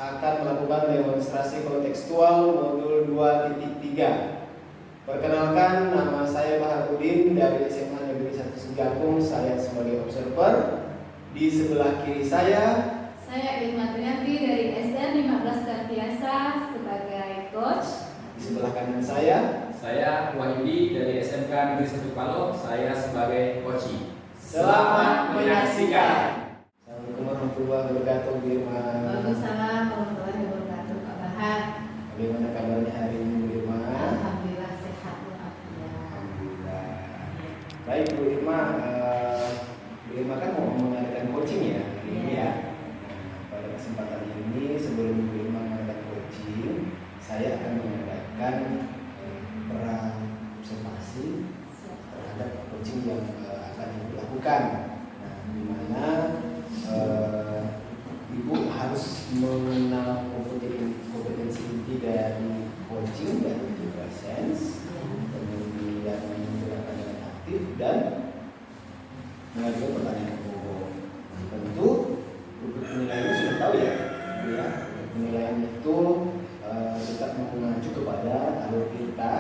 akan melakukan demonstrasi kontekstual modul 2.3. Perkenalkan, nama saya Baharudin dari SMA Negeri 1 Sejakung. Saya sebagai observer. Di sebelah kiri saya Irma Trianti dari SDN 15 Kartiasa sebagai coach. Di sebelah kanan saya Wahyudi dari SMK Negeri 1 Palo, saya sebagai coach. Selamat menyaksikan. Assalamualaikum warahmatullahi wabarakatuh, Irma. Waalaikumsalam warahmatullahi wabarakatuh, Pak Bahar. Bagaimana kabarnya hari ini, Irma? Alhamdulillah sehat, walafiat. Alhamdulillah. Baik, Bu Irma. Bu Irma kan mau mengadakan coaching ya hari ini ya. Nah, pada kesempatan ini sebelum Bu Irma mengadakan coaching, saya akan mengadakan observasi terhadap coaching yang akan Ibu lakukan. Nah, di mana Ibu harus mengenal kompetensi inti dari coaching, yaitu presence, kemudian menggunakan dengan aktif dan mengajukan pertanyaan umum. Tentu untuk penilaian sudah tahu ya, penilaian itu tetap mengacu kepada alur kita,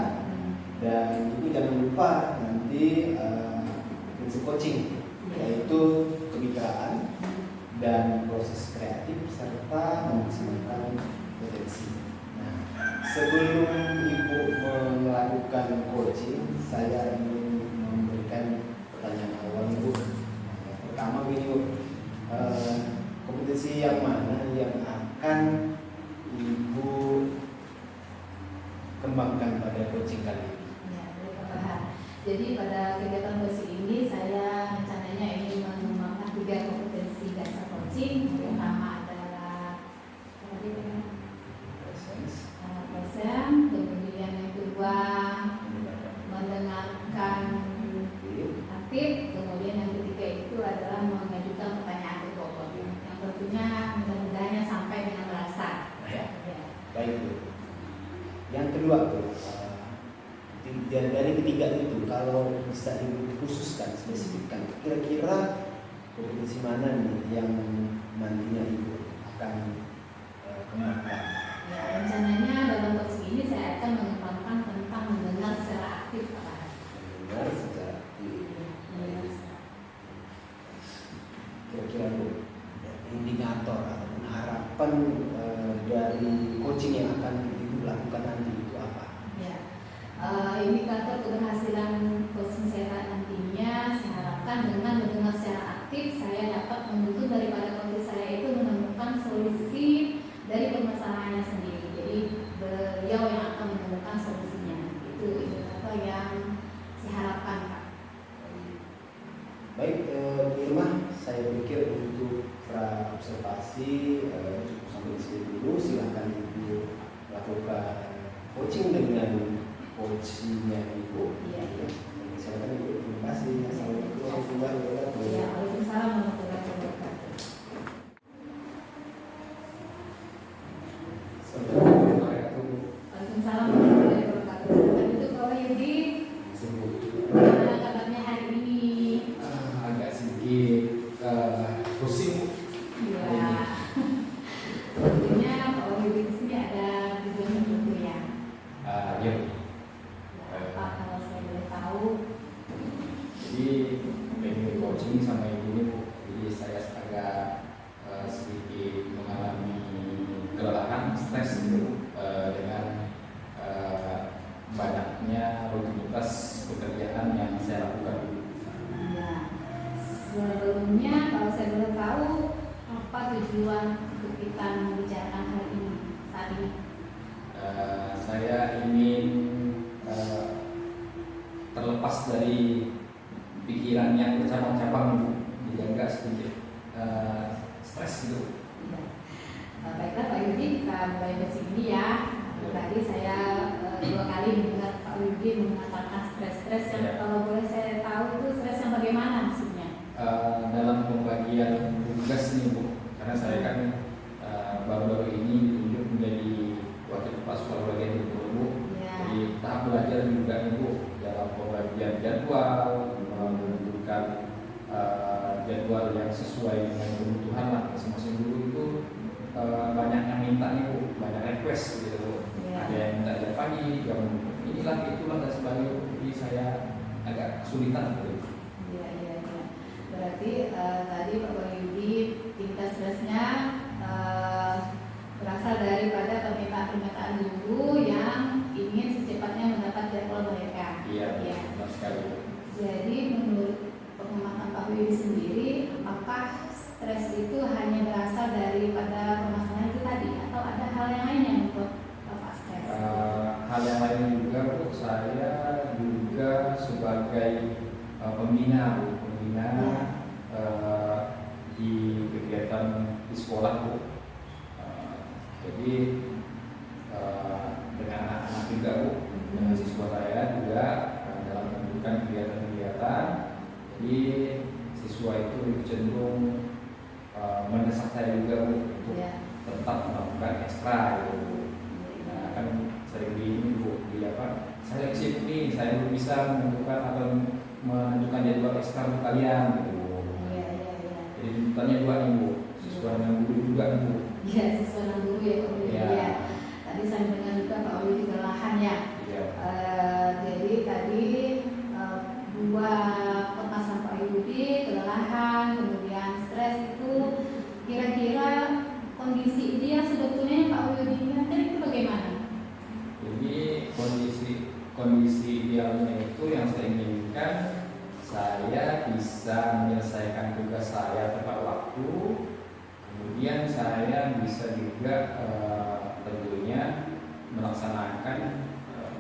dan Ibu jangan lupa nanti prinsip coaching, yaitu kemitraan dan proses kreatif serta memaksimalkan potensi. Nah, sebelum Ibu melakukan coaching, saya ingin memberikan pertanyaan awal Ibu. Yang pertama begini Bu, kompetensi yang mana yang akan Ibu kembangkan pada coaching kali ini? Ya, baik Pak Bahar. Jadi pada kegiatan coaching ini saya rencananya ingin mengembangkan 3 kompetensi dasar coaching. Yang pertama adalah presence, kemudian yang kedua mendengarkan aktif, kemudian yang ketiga itu adalah mengajukan pertanyaan ke pokok. Yang tentunya mudah-mudahan sampai dengan rasa. Ya. Baik Bu. Yang kedua Bu, dari ketiga itu kalau bisa dikhususkan, spesifikkan, kira-kira kompetensi mana nih yang nantinya Ibu akan kembangkan? Ya, rencananya dalam coaching ini saya akan mengembangkan tentang mendengar secara aktif Pak Bahar. Mendengar secara aktif. Kira-kira Bu, indikator ataupun harapan dari coaching yang akan Ibu lakukan nanti itu apa? Ya, indikator keberhasilan coaching saya nantinya saya harapkan dengan mendengar secara aktif saya dapat menuntut daripada coaching saya itu menemukan solusi dari permasalahannya sendiri. Jadi beliau yang akan menemukan solusinya. Itu indikator yang saya harapkan Pak. Baik, Bu Irma, saya pikir untuk pra observasi cukup sampai di sini dulu. Silakan Ibu lakukan coaching dengan coachingnya Ibu. Iya. Silakan Ibu. Terima kasih. Assalamualaikum warahmatullahi wabarakatuh. Ya, waalaikumsalam warahmatullahi wabarakatuh. Waalaikumsalam warahmatullahi wabarakatuh. Silakan itu Pak Wahyudi. Bagaimana kabarnya hari ini? Agak sedikit pusing. Iya. Tentunya Pak Wahyudi di sini ada tujuan tertentu ya. Ya. Pak, kalau saya boleh tahu. Jadi pengen coaching sama ibu ini Bu. Jadi saya agak sedikit mengalami kelelahan, stres gitu, dengan banyaknya rutinitas pekerjaan yang saya lakukan. Ya. Sebelumnya kalau saya boleh tahu apa tujuan untuk kita membicarakan hal ini saat ini? Saya ingin terlepas dari pikiran yang bercabang-cabang Bu. Jadi agak sedikit stres gitu. Ya. Baiklah Pak Yudi, kita mulai dari sini ya. Tadi saya 2 kali mendengar Pak Yudi mengatakan stres-stres yang kalau boleh saya tahu itu stres yang bagaimana maksudnya? Dalam pembagian tugas nih Bu, karena saya kan baru-baru ini ditunjuk menjadi wakil kepala sekolah bagian itu Bu. Ya. Jadi tahap belajar juga nih Bu, dalam pembagian jadwal, menentukan jadwal yang sesuai dengan kebutuhan lah masing-masing guru itu banyak yang minta nih Bu, banyak request gitu Bu. Iya. Ada yang minta jam pagi, jam inilah itulah dan sebagainya. Jadi saya agak kesulitan gitu. Iya, iya, iya. Berarti tadi Pak Wahyudi tingkat stresnya berasal daripada permintaan-permintaan guru yang ingin secepatnya mendapat jadwal mereka. Iya, Iya. benar sekali Bu. Jadi menurut pengamatan Pak Wahyudi sendiri, apakah stres itu hanya berasal daripada permasalahan itu tadi, atau ada hal yang lain yang membuat Bapak stres? Hal yang lain juga Bu, saya juga sebagai pembina Bu, pembina di kegiatan di sekolah Bu. Jadi dengan anak-anak juga Bu, dengan siswa saya juga dalam menentukan kegiatan-kegiatan. Jadi siswa itu lebih cenderung mendesak saya juga Bu untuk Iya. tetap melakukan ekstra gitu Bu. Nah, kan sering di ini Bu, di apa? Saya lagi sibuk nih, saya belum bisa menentukan atau menentukan jadwal ekstra untuk kalian gitu Bu. Iya, iya, iya. Jadi tuntutannya dua nih Bu, siswa dengan guru juga nih Bu. Iya, siswa dan guru ya Pak Wahyudi. Iya. Ya. Tadi saya dengar juga Pak Wahyudi kelelahan ya. Iya. Jadi tadi dua permasalahan Pak Wahyudi, kelelahan, kemudian stres itu kira-kira kondisi ideal sebetulnya Pak Wahyudi ingatkan itu bagaimana? Jadi kondisi idealnya itu yang saya inginkan, saya bisa menyelesaikan tugas saya tepat waktu, kemudian saya bisa juga tentunya melaksanakan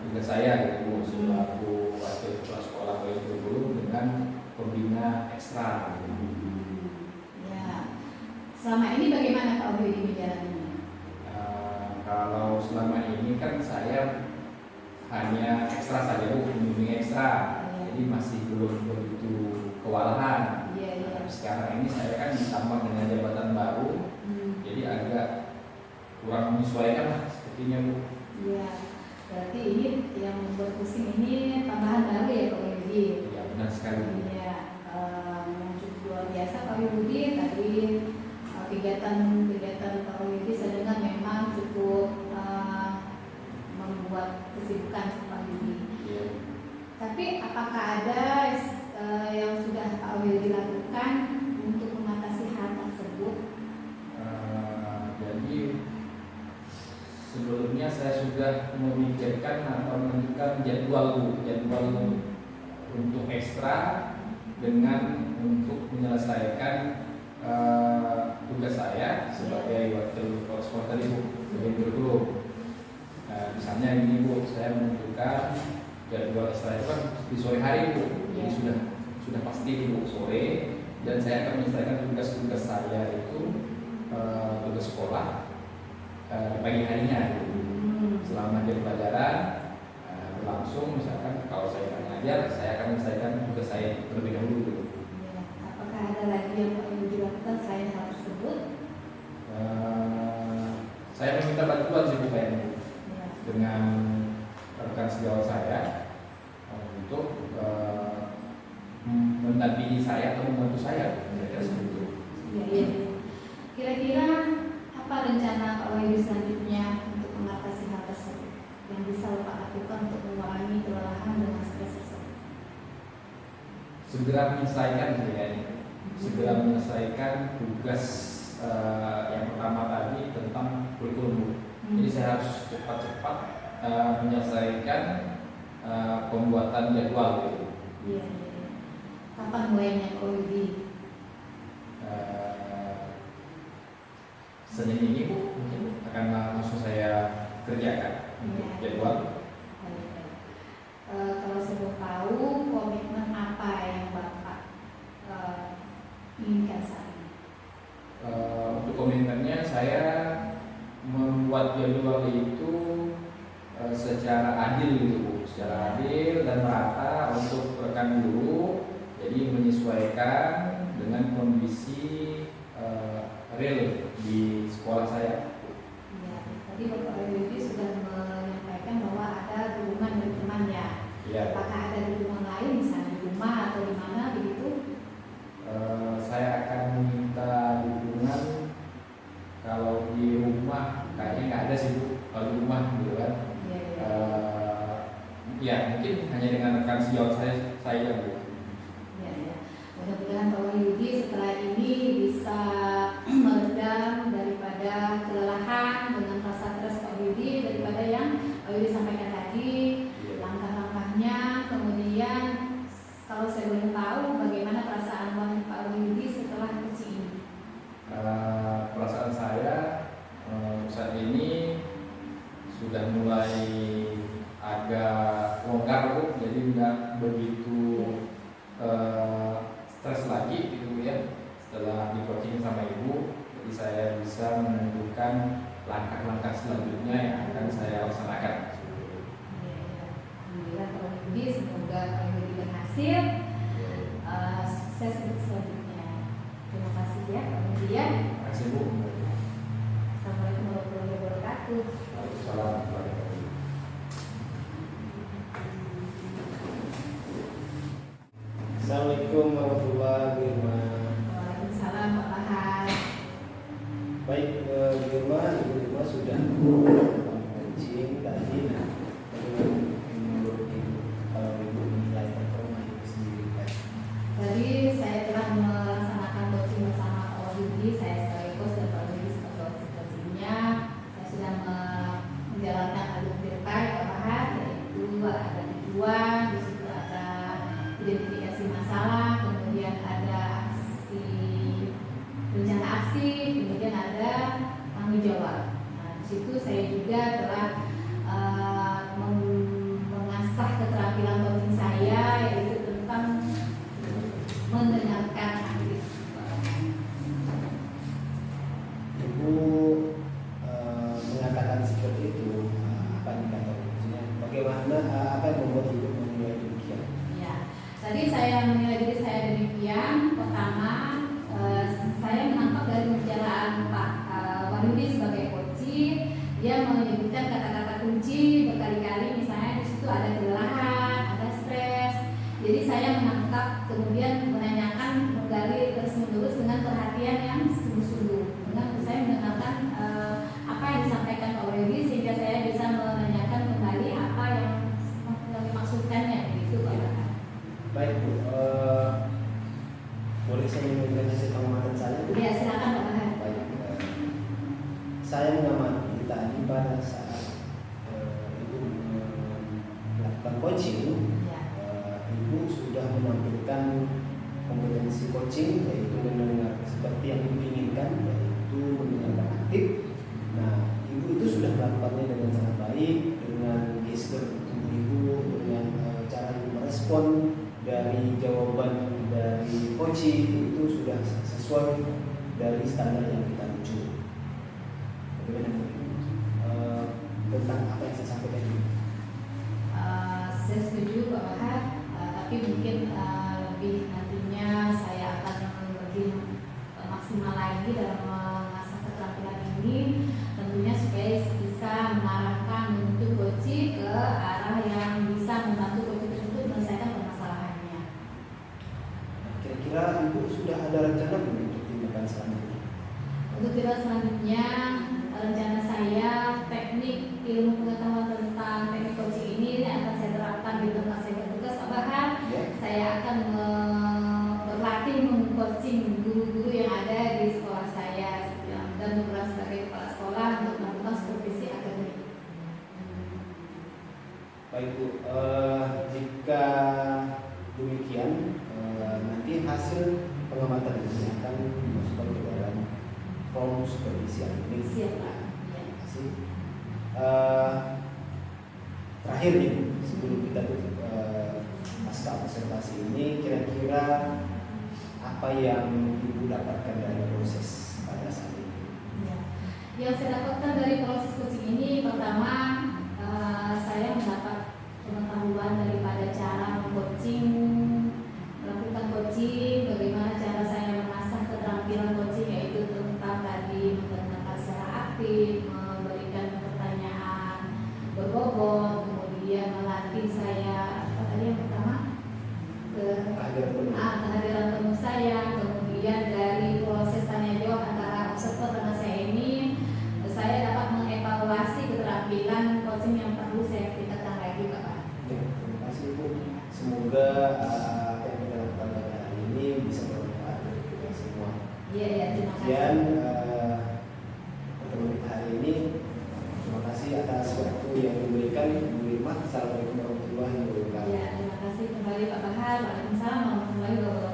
tugas saya gitu selaku wakil kepala sekolah itu dulu dengan pembina ekstra gitu. Ya, selama ini bagaimana Pak Wahyudi menjalaninya? Kalau selama ini kan saya hanya ekstra saja Bu, pembimbing ekstra, jadi masih belum begitu kewalahan. Iya, iya. Sekarang ini saya kan ditambah dengan jabatan baru, jadi agak kurang menyesuaikan lah sepertinya Bu. Iya, berarti ini yang membuat pusing ini tambahan baru ya Pak Wahyudi. Ya benar sekali. Iya, yang cukup luar biasa Pak Wahyudi tadi kegiatan Pak Wahyudi saya dengar memang cukup membuat kesibukan Pak Wahyudi. Ya. Tapi apakah ada yang sudah Pak Wahyudi lakukan untuk mengatasi hal tersebut? Jadi sebelumnya saya sudah memikirkan atau menentukan jadwal untuk ekstra dengan untuk menyelesaikan tugas saya sebagai wakil kepala sekolah tadi Bu, sebagai guru. Misalnya ini Bu, saya menentukan jadwal ekstra itu kan di sore hari Bu, jadi sudah pasti Bu sore, dan saya akan menyelesaikan tugas-tugas saya itu tugas sekolah pagi harinya gitu. Selama jam pelajaran berlangsung, misalkan kalau saya akan mengajar, saya akan menyelesaikan tugas saya terlebih dahulu gitu. Ya, apakah ada lagi yang Pak Wahyudi lakukan selain hal tersebut? Saya meminta bantuan sih Bu kayaknya Ya. dengan rekan sejawat saya untuk mendampingi saya atau membantu saya kira-kira seperti itu. Ya, ya. Kira-kira apa rencana Pak Wahyudi selanjutnya untuk mengatasi hal tersebut yang bisa Bapak lakukan untuk mengurangi kelelahan dengan stres tersebut? Segera menyelesaikan segera menyelesaikan tugas yang pertama tadi tentang kurikulum. Jadi saya harus cepat-cepat menyelesaikan pembuatan jadwal gitu. Iya, iya, iya. Kapan mulainya Pak Wahyudi? Senin ini Bu, mungkin akan langsung saya kerjakan untuk Ya. jadwal. Baik, baik. Kalau saya mau tahu komitmen apa yang Bapak inginkan saat ini? Untuk komitmennya saya membuat jadwal itu secara adil gitu Bu, secara adil dan merata untuk rekan guru, jadi menyesuaikan dengan kondisi real di sekolah saya. Ya, tadi Bapak Wahyudi sudah menyampaikan bahwa ada dukungan dari temannya. Ya, Apakah ada dukungan lain, misalnya di rumah atau di mana begitu? saya akan minta dukungan kalau di rumah kayaknya nggak ada sih Bu kalau di rumah gitu kan. Iya, iya. Ya mungkin hanya dengan rekan sejawat saya Bu. Ya, ya. Mudah-mudahan Pak Wahyudi setelah ini bisa meredam daripada kelelahan dengan rasa stres Pak Wahyudi, daripada yang Pak Wahyudi sampaikan tadi, langkah-langkahnya. Kemudian kalau saya boleh tahu bagaimana perasaan Pak Wahyudi setelah coaching ini? Perasaan saya saat ini sudah mulai agak longgar Bu, jadi nggak begitu stres lagi gitu ya setelah di coaching sama Ibu. Jadi saya bisa menentukan langkah-langkah selanjutnya yang akan saya laksanakan. Alhamdulillah Pak Wahyudi, semoga Pak Wahyudi berhasil. Sukses untuk selanjutnya. Terima kasih ya Pak Wahyudi ya. Terima kasih Bu. Assalamualaikum warahmatullahi wabarakatuh. Waalaikumsalam warahmatullahi wabarakatuh. Assalamualaikum warahmatullahi wabarakatuh. Waalaikumsalam Pak Bahar. Baik, Ibu Irma sudah coaching tadi. Nah, menurut Ibu, kalau Ibu menilai performa Ibu sendiri tadi. Tadi saya telah melaksanakan coaching bersama Pak Wahyudi. Saya sebagai coach dan Pak Wahyudi sebagai coachingnya. Saya sudah menjalankan alur terkait Pak Bahar, yaitu ada tujuan, di situ ada identifikasi masalah, kemudian ada rencana aksi, kemudian ada tanggung jawab. Nah, di situ saya juga telah mengasah keterampilan coaching saya, yaitu tentang mendengarkan aktif. Ibu mengatakan seperti itu, apa indikator maksudnya? Bagaimana apa yang membuat Ibu menilai demikian? Ya, tadi saya menilai diri saya demikian. Pertama, saya menangkap dari pembicaraan Pak Wahyudi sebagai coaching. Dia menyebutkan kata-kata kunci berkali-kali, misalnya di situ ada kelelahan, ada stres. Jadi saya menangkap, kemudian menanyakan, menggali terus-menerus dengan perhatian yang sungguh-sungguh. Dengan saya mendengarkan apa yang disampaikan Pak Wahyudi, sehingga saya bisa menanyakan kembali apa yang dimaksudkannya, begitu Pak. Baik Bu, boleh saya memberikan hasil pengamatan saya? Ya, silakan Pak Bahar. Baik, saya mengamati tadi pada saat Ibu melakukan coaching, Ya. Ibu sudah menampilkan kompetensi coaching, yaitu mendengar seperti yang Ibu inginkan, yaitu mendengarkan aktif. Nah, Ibu itu sudah melakukannya dengan sangat baik, dengan gestur tubuh Ibu, dengan cara Ibu merespon dari jawaban dari coaching itu sudah sesuai dari standar yang kita tuju. Bagaimana Bu? Tentang apa yang saya sampaikan ini? Saya setuju Pak Bahar, tapi mungkin lebih nantinya saya akan lebih maksimal lagi dalam mengasah keterampilan ini, tentunya supaya bisa mengarahkan menuntut coaching ke arah yang bisa membantu coaching tersebut menyelesaikan permasalahannya. Kira-kira Ibu sudah ada rencana belum untuk tindakan selanjutnya? Untuk tindakan selanjutnya, rencana saya teknik ilmu pengetahuan tentang teknik coaching ini akan saya terapkan di tempat saya bertugas Pak Bahar. Ya. Saya akan berlatih mengcoaching guru-guru yang ada di sekolah saya dan berperan sebagai kepala sekolah untuk melakukan supervisi akademik. Baik Bu, jika demikian nanti hasil pengamatan ini akan dimasukkan ke dalam form supervisi akademik. Siap Pak. Ya. Terima kasih. Terakhir nih Bu, sebelum kita tutup pasca observasi ini, kira-kira apa yang Ibu dapatkan dari proses pada saat ini? Ya. Yang saya dapatkan dari proses coaching ini, pertama saya mendapat pengetahuan daripada cara melakukan coaching, bagaimana cara saya mengasah keterampilan coaching, yaitu tentang tadi mendengarkan secara aktif, memberikan pertanyaan berbobot, kemudian melatih saya apa tadi yang pertama kehadiran penuh saya, kemudian dari proses tanya jawab antara observer dengan saya ini, saya dapat yang diberikan Bu Irma. Assalamualaikum warahmatullahi wabarakatuh. Ya, terima kasih kembali Pak Bahar. Waalaikumsalam warahmatullahi wabarakatuh.